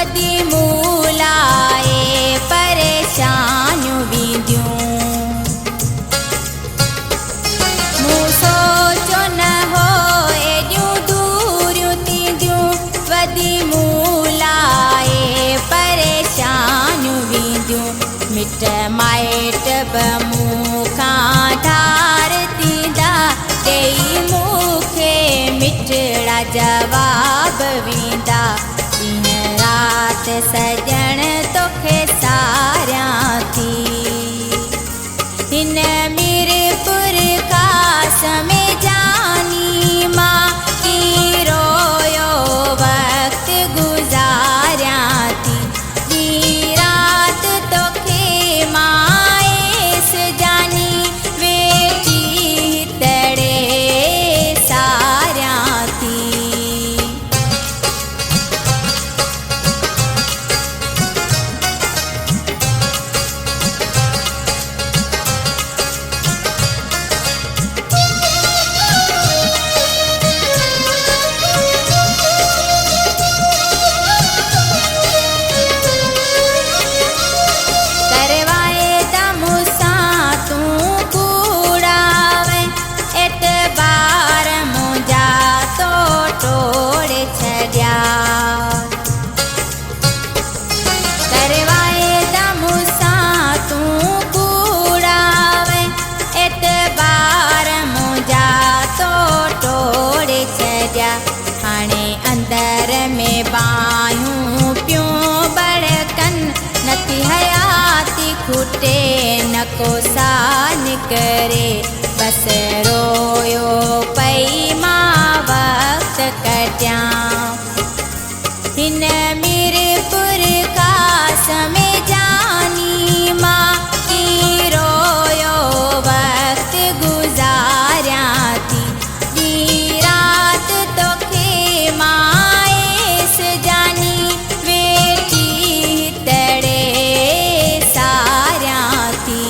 वदी मूलाए परेशानियूं वींदियूं। मूं सोचो न हो एॾियूं दूरियूं थींदियूं, वदी मूलाए परेशानियूं वींदियूं। मिट माइट बि मूं खां धार थींदा, ॾेई मूंखे मिठड़ा जवाब वींदा। ॾींहं राति सॼण तोखे सारियां थी, हिन मीरपुर खास में जानी मां की रोयो वक़्त गुज़ारियां थी। ॾींहुं राति तोखे माएस जानी वेठी तड़े सारियां थी। हाणे अंदर में बायूं पियूं बड़कन, नथी हयाती खुटे न को सान करे। बस रोयो पई मां वक़्त कटियां, हिन मीरपुर खास में जानी मां की रोयो वक़्त गुज़ारियां थी। ॾींहुं राति तोखे माएस जानी वेठी तड़े सारियां थी।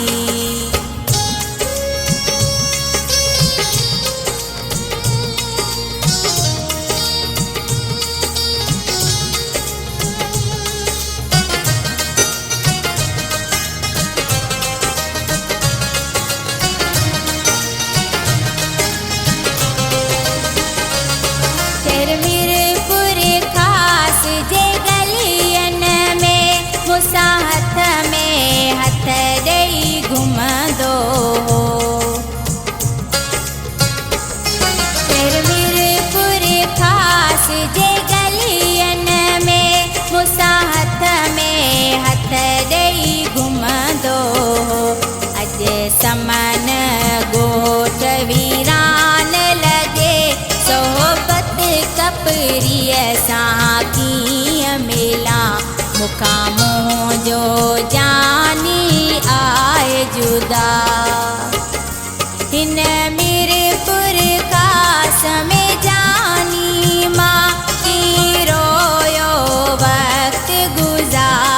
मीरपुर खास जे गलियन में मूंसां हथ में हथ ॾेई घुमंदो हो। मीरपुर खास जे गलियन में मूंसां हथ में हथ ॾेई घुमंदो हो। अॼु समन ॻोठ वीरान लॻे, सोहबत कपरीअ सां कीअं मिलां, मूंखां मुंहुं जो जानी आए जुदा। हिन मीरपुर खास में जानी मां की रोयो वक़्त गुज़ार